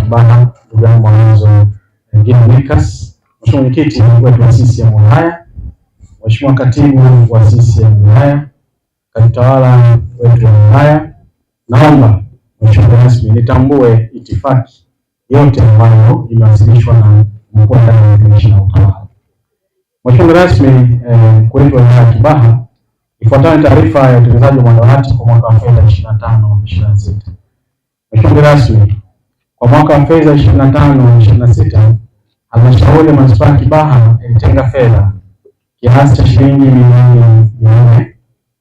Kibaha, ndugu yangu Mwanzo Ngine Nikas, Mheshimiwa Mwenyekiti wetu wa CCM wilaya, Mheshimiwa Katibu wa CCM wilaya, Katibu Tawala wetu wa wilaya, naomba Mheshimiwa rasmi nitambue itifaki yote ambayo imewasilishwa na mkuu wa idara ya utumishi na utawala. Mheshimiwa rasmi, mkuu wetu wa wilaya ya Kibaha, ifuatayo taarifa ya utekelezaji wa madawati kwa mwaka wa fedha 25/26. Mheshimiwa rasmi, kwa mwaka wa fedha 25/26, halmashauri ya manispaa ya Kibaha ilitenga fedha kiasi cha shilingi milioni 400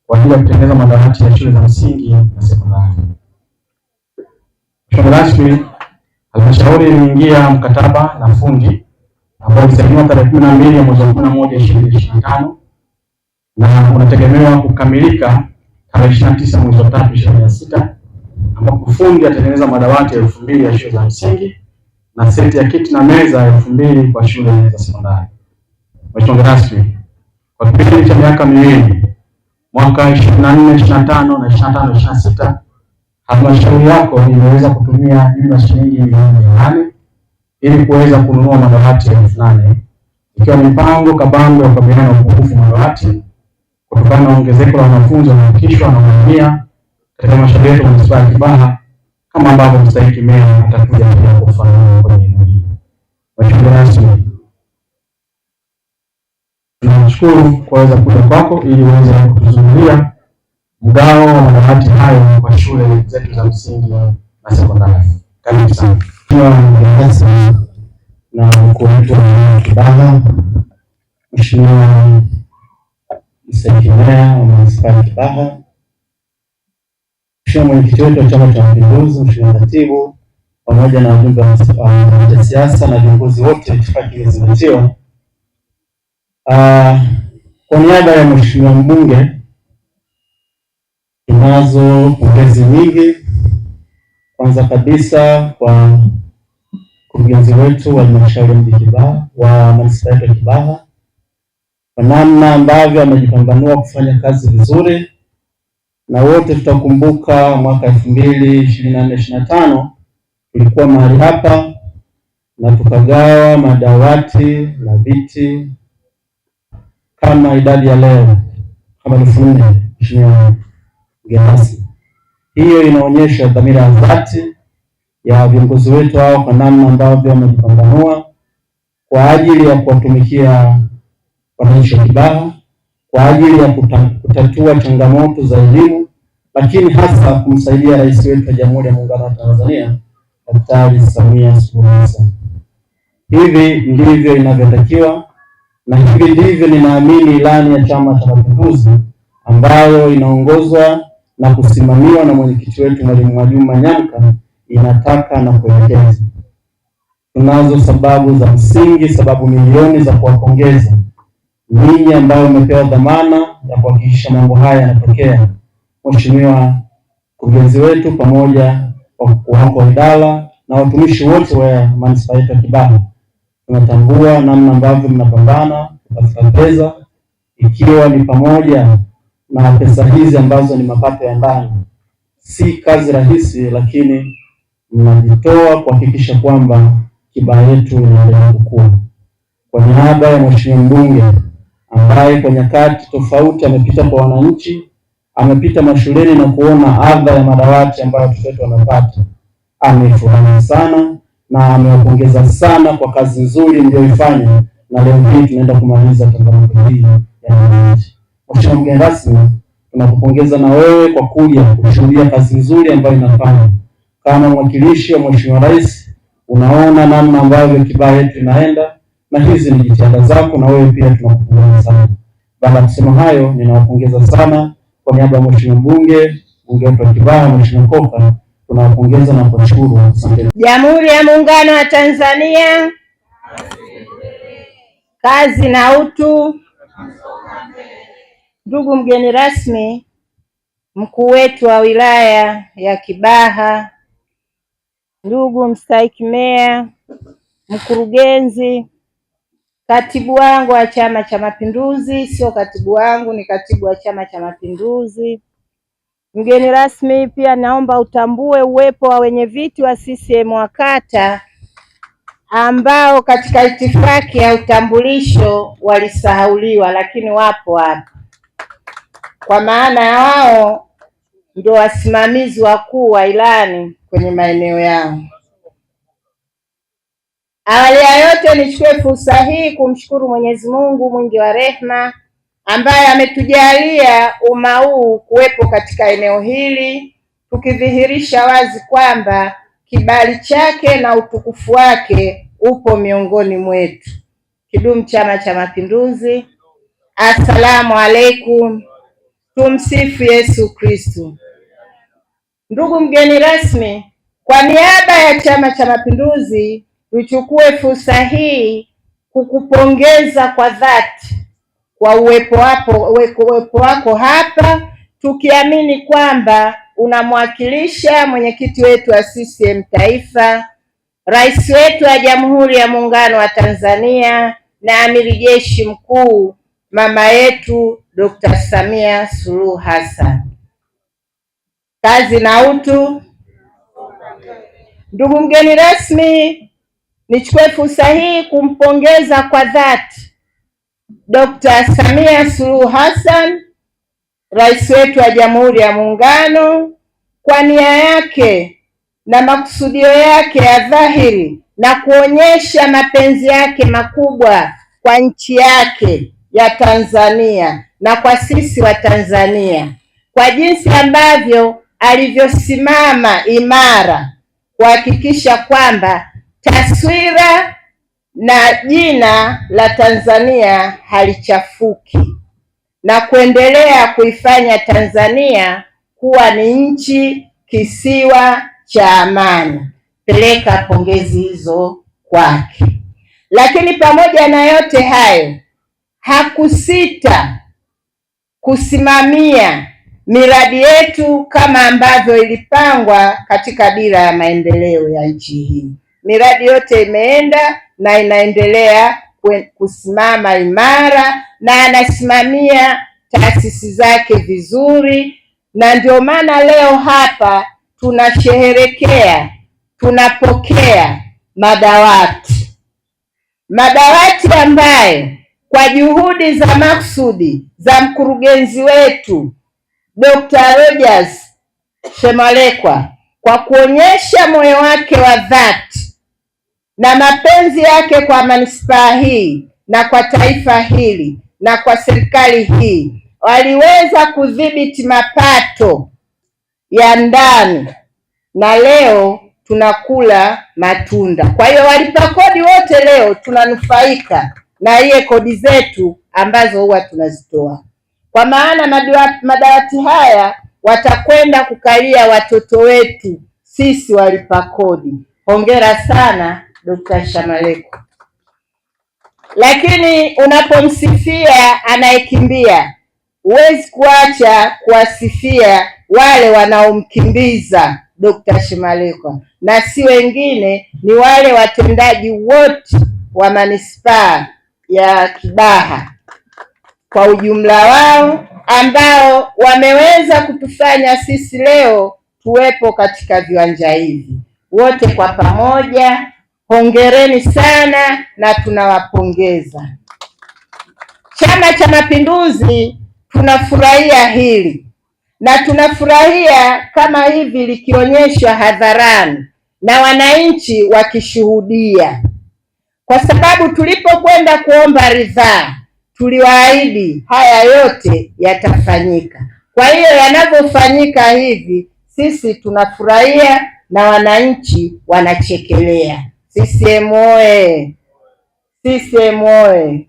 kwa ajili ya kutengeneza madawati ya shule za msingi na sekondari. Mheshimiwa rasmi, halmashauri iliingia mkataba na fundi ambao ulisainiwa tarehe 12 ya mwezi wa 11 2025 na unategemewa kukamilika tarehe 29 mwezi wa 3 2026, ambapo fundi atatengeneza madawati 2000 ya shule za msingi na seti ya kiti na meza 2000 kwa shule za sekondari. Mheshimiwa rasmi, kwa kipindi cha miaka miwili, mwaka 24/25 na 25/26, halmashauri yako imeweza kutumia jumla shilingi milioni 800 ili kuweza kununua madawati 8000, ikiwa mipango kabambe ya kukabiliana na upungufu wa madawati kutokana na ongezeko la wanafunzi wanaofikishwa na kuhamia katika halmashauri yetu ya manispaa ya Kibaha, kama ambavyo mstahiki meya atakuja pia kufafanua kwenye eneo hili. Mheshimiwa rasmi, tunashukuru kuweza kuja kwako ili uweze kutuzungumzia mgao wa madawati hayo kwa shule zetu za msingi na sekondari. Karibu sana. Na mkuu wetu wa Kibaha, Mheshimiwa mstahiki meya wa manispaa ya Kibaha, Mheshimiwa mwenyekiti wetu wa Chama cha Mapinduzi, Mheshimiwa katibu, pamoja na wajumbe wa siasa na viongozi wote, itifaki imezingatiwa. Kwa niaba ya Mheshimiwa mbunge, tunazo pongezi nyingi. Kwanza kabisa kwa mkurugenzi wetu wa halmashauri ya mji Kibaha wa manispaa ya Kibaha kwa namna ambavyo amejipambanua kufanya kazi vizuri, na wote tutakumbuka mwaka 2024/25 tulikuwa mahali hapa na tukagawa madawati na viti kama idadi ya leo kama 4000. Mheshimiwa mgeni rasmi, hiyo inaonyesha dhamira ya dhati ya viongozi wetu hao kwa namna ambavyo wamejipambanua kwa ajili ya kuwatumikia wananchi wa Kibaha, kwa ajili ya kutatua changamoto za elimu, lakini hasa kumsaidia rais wetu wa Jamhuri ya Muungano wa Tanzania Daktari Samia Suluhu Hassan. Hivi ndivyo inavyotakiwa na hivi ndivyo ninaamini ilani ya Chama cha Mapinduzi ambayo inaongozwa na kusimamiwa na mwenyekiti wetu Mwalimu Mwajuma Nyamka inataka na kuelekeza. Tunazo sababu za msingi, sababu milioni za kuwapongeza ninyi ambao umepewa dhamana ya kuhakikisha mambo haya yanatokea. Mheshimiwa mkurugenzi wetu pamoja wako wa idara na watumishi wote wa manispaa ya Kibaha, tunatambua namna ambavyo mnapambana kutafuta pesa, ikiwa ni pamoja na pesa hizi ambazo ni mapato ya ndani. Si kazi rahisi, lakini mnajitoa kuhakikisha kwamba Kibaha yetu inaendelea kukua. Kwa niaba ya Mheshimiwa mbunge ambaye kwa nyakati tofauti amepita kwa wananchi, amepita mashuleni na kuona adha ya madawati ambayo watoto wetu wanapata, amefurahi sana na amewapongeza sana kwa kazi nzuri mlioifanya, na leo hii tunaenda kumaliza changamoto hii ya wananchi. Mheshimiwa mgeni rasmi, tunakupongeza na wewe kwa kuja kushuhudia kazi nzuri ambayo inafanya. Kama mwakilishi wa Mheshimiwa Rais, unaona namna ambavyo Kibaha yetu inaenda, na hizi ni jitihada zako, na wewe pia tunakupongeza sana. Baada ya kusema hayo, ninawapongeza sana kwa niaba ya Mheshimiwa mbunge wetu wa Kibaha, Mheshimiwa Koka, tunawapongeza na kuwashukuru. Asante. Jamhuri ya Muungano wa Tanzania, kazi na utu. Ndugu mgeni rasmi, mkuu wetu wa wilaya ya Kibaha, ndugu mstahiki meya, mkurugenzi, katibu wangu wa Chama cha Mapinduzi, sio katibu wangu, ni katibu wa Chama cha Mapinduzi, Mgeni rasmi, pia naomba utambue uwepo wa wenyeviti wa CCM wa kata ambao katika itifaki ya utambulisho walisahauliwa, lakini wapo hapa, kwa maana ya wao ndio wasimamizi wakuu wa ilani kwenye maeneo yao. Awali ya yote, nichukue fursa hii kumshukuru Mwenyezi Mungu mwingi wa rehema ambaye ametujalia umma huu kuwepo katika eneo hili, tukidhihirisha wazi kwamba kibali chake na utukufu wake upo miongoni mwetu. Kidumu Chama cha Mapinduzi! Assalamu alaikum. Tumsifu Yesu Kristo. Ndugu mgeni rasmi, kwa niaba ya Chama cha Mapinduzi tuchukue fursa hii kukupongeza kwa dhati kwa uwepo wako hapa, tukiamini kwamba unamwakilisha mwenyekiti wetu wa CCM Taifa, Rais wetu wa Jamhuri ya Muungano wa Tanzania na Amiri Jeshi Mkuu mama yetu Dr. Samia Suluhu Hassan. Kazi na utu. Ndugu mgeni rasmi, nichukue fursa hii kumpongeza kwa dhati Dr. Samia Suluhu Hassan, rais wetu wa Jamhuri ya Muungano, kwa nia yake na makusudio yake ya dhahiri na kuonyesha mapenzi yake makubwa kwa nchi yake ya Tanzania na kwa sisi wa Tanzania, kwa jinsi ambavyo alivyosimama imara kuhakikisha kwamba taswira na jina la Tanzania halichafuki na kuendelea kuifanya Tanzania kuwa ni nchi kisiwa cha amani. Peleka pongezi hizo kwake. Lakini pamoja na yote hayo, hakusita kusimamia miradi yetu kama ambavyo ilipangwa katika dira ya maendeleo ya nchi hii. Miradi yote imeenda na inaendelea kusimama imara na anasimamia taasisi zake vizuri, na ndio maana leo hapa tunasherehekea, tunapokea madawati ambayo kwa juhudi za maksudi za mkurugenzi wetu Dr. Rogers Shemalekwa, kwa kuonyesha moyo wake wa dhati na mapenzi yake kwa manispaa hii na kwa taifa hili na kwa serikali hii, waliweza kudhibiti mapato ya ndani na leo tunakula matunda. Kwa hiyo walipa kodi wote leo tunanufaika na ile kodi zetu ambazo huwa tunazitoa, kwa maana madawati haya watakwenda kukalia watoto wetu sisi walipa kodi. Hongera sana Dr. Shemalekwa. Lakini unapomsifia anayekimbia, huwezi kuacha kuwasifia wale wanaomkimbiza Dr. Shemalekwa, na si wengine, ni wale watendaji wote wa manispaa ya Kibaha kwa ujumla wao, ambao wameweza kutufanya sisi leo tuwepo katika viwanja hivi. Wote kwa pamoja, hongereni sana na tunawapongeza. Chama cha Mapinduzi tunafurahia hili na tunafurahia kama hivi likionyeshwa hadharani na wananchi wakishuhudia, kwa sababu tulipokwenda kuomba ridhaa tuliwaahidi haya yote yatafanyika. Kwa hiyo yanavyofanyika hivi sisi tunafurahia na wananchi wanachekelea. CCM oye! CCM oye!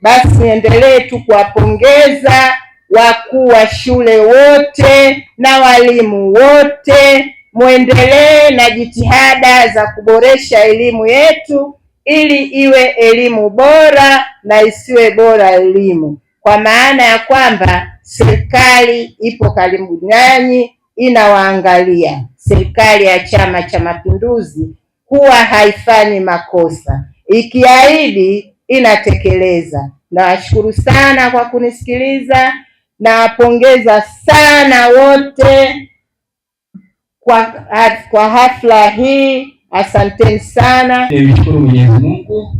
Basi niendelee tu kuwapongeza wakuu wa shule wote na walimu wote, muendelee na jitihada za kuboresha elimu yetu ili iwe elimu bora na isiwe bora elimu, kwa maana ya kwamba serikali ipo karibu nanyi, inawaangalia. Serikali ya Chama cha Mapinduzi huwa haifanyi makosa, ikiahidi inatekeleza. Nawashukuru sana kwa kunisikiliza Nawapongeza sana wote kwa hafla hii. Asanteni sana. Nimshukuru Mwenyezi Mungu,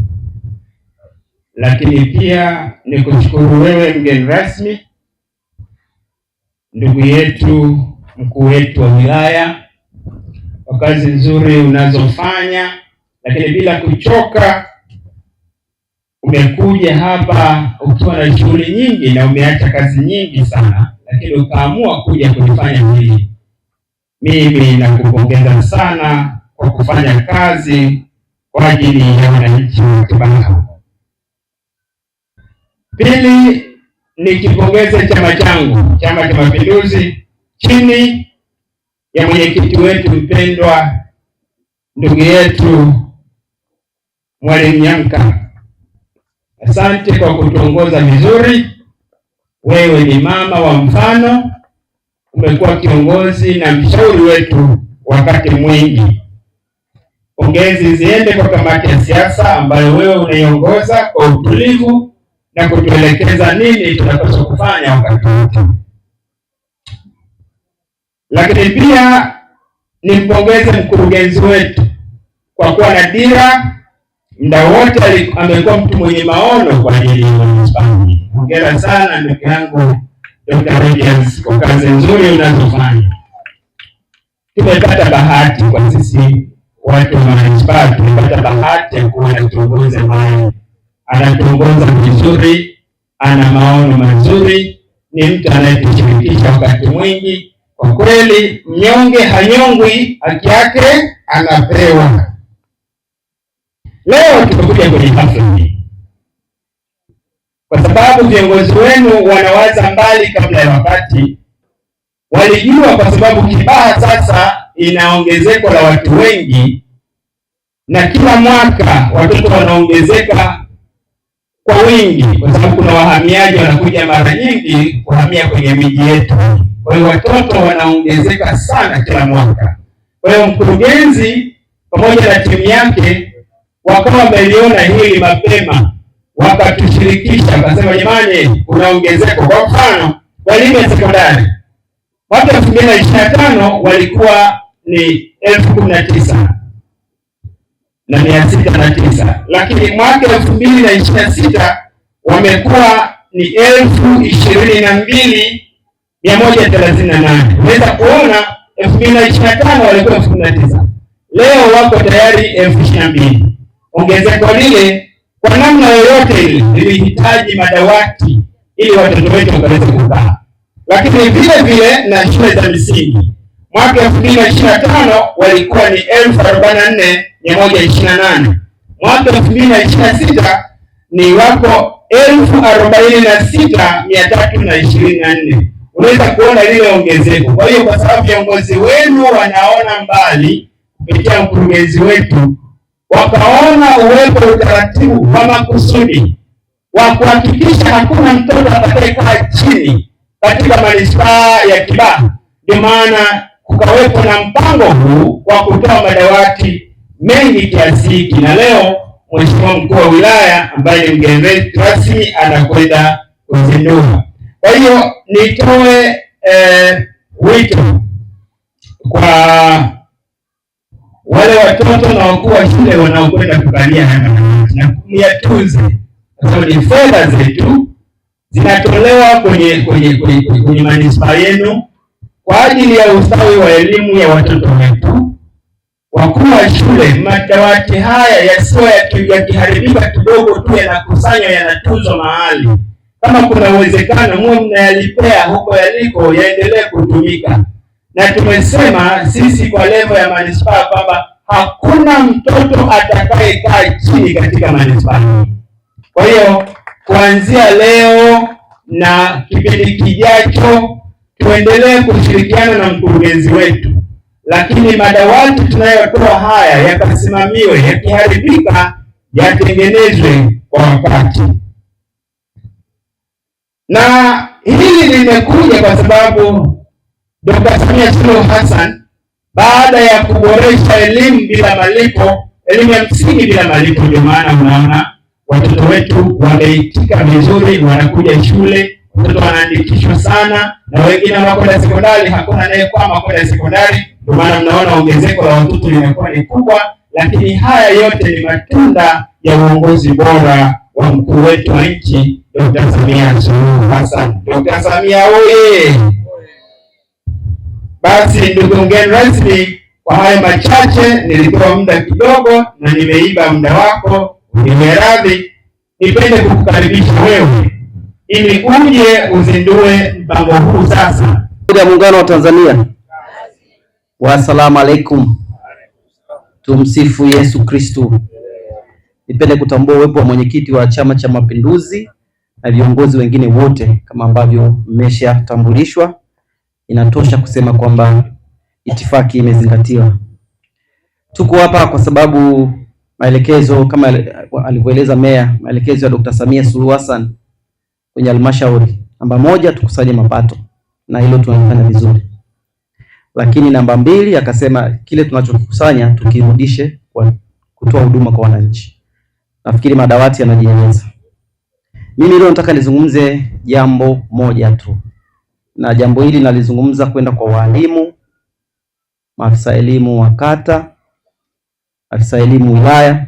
lakini pia nikushukuru wewe mgeni rasmi, ndugu yetu, mkuu wetu wa wilaya, kwa kazi nzuri unazofanya, lakini bila kuchoka. Umekuja hapa ukiwa na shughuli nyingi na umeacha kazi nyingi sana, lakini ukaamua kuja kulifanya hili. Mimi nakupongeza sana kwa kufanya kazi kwa ajili ya wananchi wa Kibaha. Pili, nikipongeze chama changu, Chama cha Mapinduzi, chini ya mwenyekiti wetu mpendwa, ndugu yetu Mwalimu Nyamka. Asante kwa kutuongoza vizuri. Wewe ni mama wa mfano, umekuwa kiongozi na mshauri wetu wakati mwingi. Pongezi ziende kwa kamati ya siasa ambayo wewe unaiongoza kwa utulivu na kutuelekeza nini tunapaswa kufanya wakati wote. Lakini pia nimpongeze mkurugenzi wetu kwa kuwa na dira. Muda wote amekuwa mtu mwenye maono kwa ajili ya manispaa. Hongera sana ndugu yangu Dr. Rogers kwa kazi nzuri unazofanya. Tumepata bahati kwa sisi watu wa manispaa, tumepata bahati ya kuwa na kiongozi ambaye anatuongoza vizuri, ana maono mazuri, ni mtu anayetushirikisha wakati mwingi. Kwa kweli mnyonge hanyongwi, haki yake anapewa. Leo tumekuja kwenye hafla hii kwa sababu viongozi wenu wanawaza mbali kabla ya wakati. Walijua kwa sababu Kibaha sasa ina ongezeko la watu wengi, na kila mwaka watoto wanaongezeka kwa wingi, kwa sababu kuna wahamiaji wanakuja mara nyingi kuhamia kwenye miji yetu. Kwa hiyo watoto wanaongezeka sana kila mwaka. Kwa hiyo mkurugenzi pamoja na timu yake wakawa wameliona hili mapema, wakatushirikisha, wakasema jamani, kuna ongezeko. Kwa mfano, walimu wa sekondari mwaka 2025 walikuwa ni 19,609, lakini mwaka 2026 wamekuwa ni 22,138. Unaweza kuona 2025 walikuwa 19,000, leo wako tayari 22,000. Ongezeko lile kwa namna yoyote ile lilihitaji madawati ili watoto wetu waweze kukaa. Lakini vile vile na shule za msingi mwaka 2025 walikuwa ni 44,128. Mwaka 2026 ni wako 46,324. Unaweza kuona lile ongezeko. Kwa hiyo kwa sababu viongozi wenu wanaona mbali kupitia mkurugenzi wetu, wakaona uwepo utaratibu wa makusudi wa kuhakikisha hakuna mtoto atakayekaa chini katika manispaa ya Kibaha. Ndio maana kukawepo na mpango huu wa kutoa madawati mengi kiasi hiki, na leo Mheshimiwa mkuu wa wilaya ambaye ni mgeni rasmi anakwenda kuzindua. Kwa hiyo nitoe wito kwa wale watoto na wakuu wa shule wanaokwenda kukalia haya madawati na kuyatunze, kwa sababu ni fedha zetu zinatolewa kwenye manispaa yenu kwa ajili ya ustawi wa elimu ya watoto wetu. Wakuu wa shule, madawati haya yasiyo yakiharibika kidogo tu yanakusanywa, yanatunzwa mahali. Kama kuna uwezekano muwe mnayalipea huko yaliko, yaendelee kutumika. Na tumesema sisi kwa level ya manispaa kwamba hakuna mtoto atakayekaa chini katika manispaa. Kwa hiyo kuanzia leo na kipindi kijacho tuendelee kushirikiana na mkurugenzi wetu, lakini madawati tunayotoa haya yakasimamiwe, yakiharibika yatengenezwe kwa wakati. Na hili limekuja kwa sababu Dr. Samia Suluhu Hassan baada ya kuboresha elimu bila malipo, elimu ya msingi bila malipo, ndio maana unaona watoto wetu wameitika vizuri, wanakuja shule, watoto wanaandikishwa sana, na wengine wanakwenda sekondari, hakuna anayekwama kwenda sekondari. Ndio maana mnaona ongezeko la watoto limekuwa ni kubwa, lakini haya yote ni matunda ya uongozi bora wa mkuu wetu wa nchi Dr. Samia Suluhu Hassan. Dr. Samia oye! Basi ndugu mgeni rasmi, kwa haya machache nilitoa muda kidogo na nimeiba muda wako, nimeradhi. Nipende kukukaribisha wewe ili uje uzindue mpango huu sasa. Ya Muungano wa Tanzania. Wassalamu alaikum. Tumsifu Yesu Kristo. Nipende kutambua uwepo wa mwenyekiti wa Chama cha Mapinduzi na viongozi wengine wote kama ambavyo mmeshatambulishwa. Inatosha kusema kwamba itifaki imezingatiwa. Tuko hapa kwa sababu maelekezo kama alivyoeleza Meya, maelekezo ya Dr. Samia Suluhu Hassan kwenye halmashauri, namba 1 tukusanye mapato, na hilo tunafanya vizuri. Lakini namba 2 akasema kile tunachokusanya tukirudishe kwa kutoa huduma kwa wananchi. Nafikiri madawati yanajieleza. Mimi leo nataka nizungumze jambo moja tu, na jambo hili nalizungumza kwenda kwa walimu, maafisa elimu wa kata, afisa elimu wilaya,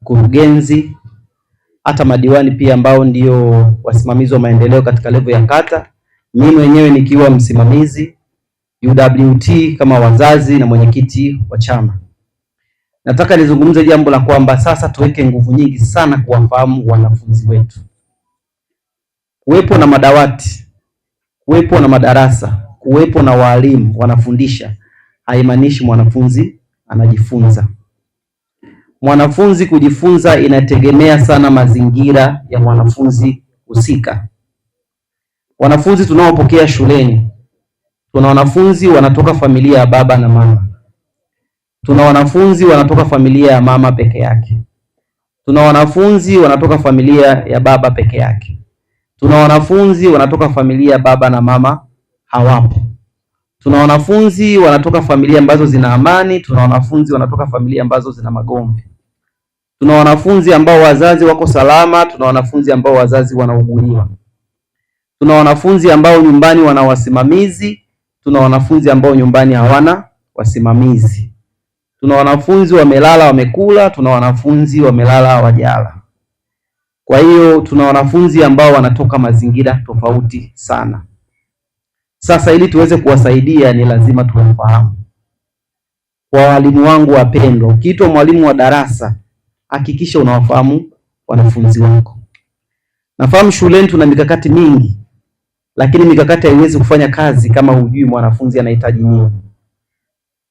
mkurugenzi, hata madiwani pia ambao ndio wasimamizi wa maendeleo katika level ya kata, mimi mwenyewe nikiwa msimamizi, UWT kama wazazi na mwenyekiti wa chama. Nataka nizungumze jambo la kwamba sasa tuweke nguvu nyingi sana kuwafahamu wanafunzi wetu. Kuwepo na madawati, kuwepo na madarasa, kuwepo na walimu wanafundisha haimaanishi mwanafunzi anajifunza. Mwanafunzi kujifunza inategemea sana mazingira ya mwanafunzi husika. Wanafunzi tunaopokea shuleni, tuna wanafunzi wanatoka familia ya baba na mama. Tuna wanafunzi wanatoka familia ya mama peke yake. Tuna wanafunzi wanatoka familia ya baba peke yake. Tuna wanafunzi wanatoka familia ya baba na mama hawapo. Tuna wanafunzi wanatoka familia ambazo zina amani, tuna wanafunzi wanatoka familia ambazo zina magomvi. Tuna wanafunzi ambao wazazi wako salama, tuna wanafunzi ambao wazazi wanauguliwa. Tuna wanafunzi ambao nyumbani wana wasimamizi, tuna wanafunzi ambao nyumbani hawana wasimamizi. Tuna wanafunzi wamelala wamekula, tuna wanafunzi wamelala hawajala. Kwa hiyo tuna wanafunzi ambao wanatoka mazingira tofauti sana. Sasa ili tuweze kuwasaidia ni lazima tuwafahamu. Kwa walimu wangu wapendwa, ukiitwa mwalimu wa darasa, hakikisha unawafahamu wanafunzi wako. Nafahamu shuleni tuna mikakati mingi, lakini mikakati haiwezi kufanya kazi kama hujui mwanafunzi anahitaji nini.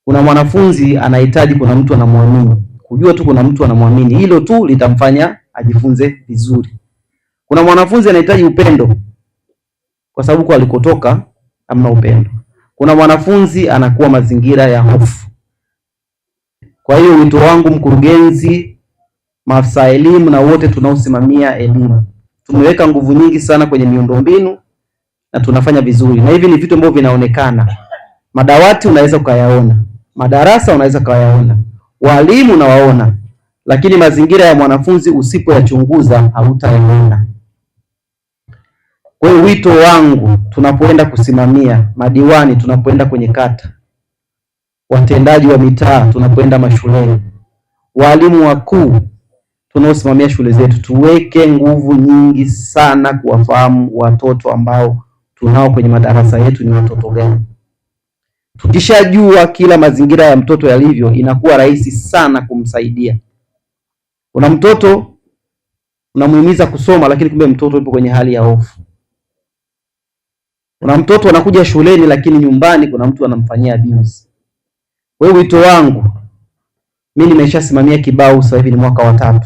Kuna mwanafunzi anahitaji kuna mtu anamwamini. Kujua tu kuna mtu anamwamini, hilo tu litamfanya ajifunze vizuri. Kuna mwanafunzi anahitaji upendo, kwa sababu kwa alikotoka hamna upendo. Kuna mwanafunzi anakuwa mazingira ya hofu. Kwa hiyo wito wangu, mkurugenzi, maafisa elimu na wote tunaosimamia elimu, tumeweka nguvu nyingi sana kwenye miundombinu na tunafanya vizuri, na hivi ni vitu ambavyo vinaonekana. Madawati unaweza ukayaona, madarasa unaweza ukayaona, walimu unawaona, lakini mazingira ya mwanafunzi usipoyachunguza hautayaona. Kwa hiyo wito wangu, tunapoenda kusimamia, madiwani tunapoenda kwenye kata, watendaji wa mitaa tunapoenda mashuleni, walimu wakuu tunaosimamia shule zetu, tuweke nguvu nyingi sana kuwafahamu watoto ambao tunao kwenye madarasa yetu ni watoto gani. Tukishajua kila mazingira ya mtoto yalivyo, inakuwa rahisi sana kumsaidia. Kuna mtoto unamuhimiza kusoma, lakini kumbe mtoto yupo kwenye hali ya hofu. Kuna mtoto anakuja shuleni, lakini nyumbani kuna mtu anamfanyia abuse. Kwa hiyo wito wangu, mimi nimeshasimamia Kibao sasa hivi ni mwaka wa 3.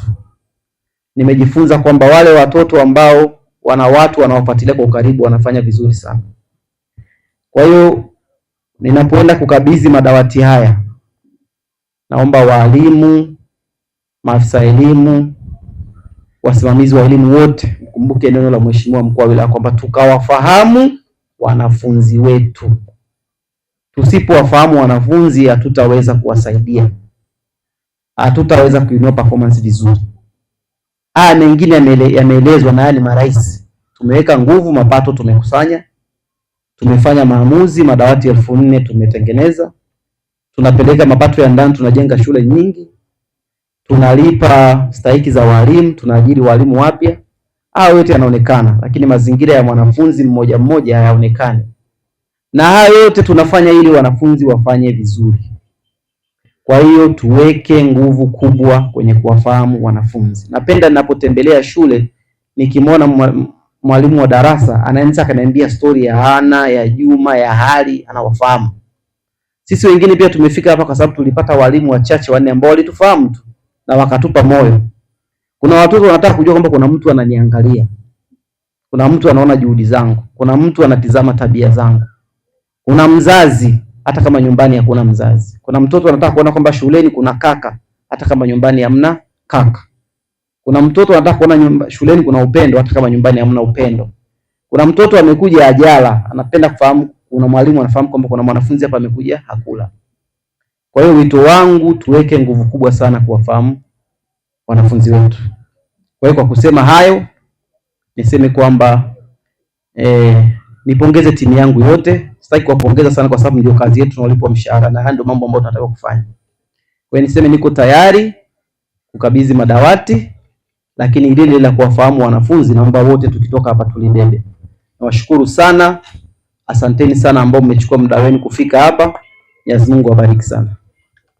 Nimejifunza kwamba wale watoto ambao wana watu wanawafuatilia kwa karibu wanafanya vizuri sana. Kwa hiyo ninapoenda kukabidhi madawati haya, naomba walimu, maafisa elimu, wasimamizi wa elimu wote mkumbuke neno la Mheshimiwa Mkuu wa Wilaya kwamba tukawafahamu wanafunzi wetu. Tusipowafahamu wanafunzi hatutaweza kuwasaidia, hatutaweza kuinua performance vizuri. Mengine yameelezwa na ni marais. tumeweka nguvu, mapato tumekusanya, tumefanya maamuzi, madawati 4000 tumetengeneza, tunapeleka mapato ya ndani, tunajenga shule nyingi, tunalipa stahiki za walimu, tunaajiri walimu wapya. Haya yote yanaonekana, lakini mazingira ya mwanafunzi mmoja mmoja hayaonekani. Na haya yote tunafanya ili wanafunzi wafanye vizuri. Kwa hiyo tuweke nguvu kubwa kwenye kuwafahamu wanafunzi. Napenda ninapotembelea shule nikimwona mwalimu wa darasa anaanza kaniambia story ya Ana, ya Juma, ya Hali, anawafahamu. Sisi wengine pia tumefika hapa kwa sababu tulipata walimu wachache wanne ambao walitufahamu tu na wakatupa moyo. Kuna watoto wanataka kujua kwamba kuna mtu ananiangalia. Kuna mtu anaona juhudi zangu. Kuna mtu anatizama tabia zangu. Kuna mzazi hata kama nyumbani hakuna mzazi. Kuna mtoto anataka kuona kwamba shuleni kuna kaka hata kama nyumbani hamna kaka. Kuna mtoto anataka kuona shuleni kuna upendo hata kama nyumbani hamna upendo. Kuna mtoto amekuja ajala, anapenda kufahamu, kuna mwalimu anafahamu kwamba kuna mwanafunzi hapa amekuja hakula. Kwa hiyo wito wangu tuweke nguvu kubwa sana kuwafahamu wanafunzi wetu. Kwa hiyo kwa kusema hayo, niseme kwamba nipongeze timu yangu yote. Sitaki kuwapongeza sana kwa sababu ndio kazi yetu, tunalipwa mshahara na ndio mambo ambayo tunataka kufanya. Kwa hiyo niseme niko tayari kukabidhi madawati, lakini ile la kuwafahamu wanafunzi naomba wote tukitoka hapa tulibebe. Nawashukuru sana. Asanteni sana ambao mmechukua muda wenu kufika hapa. Mwenyezi Mungu awabariki sana.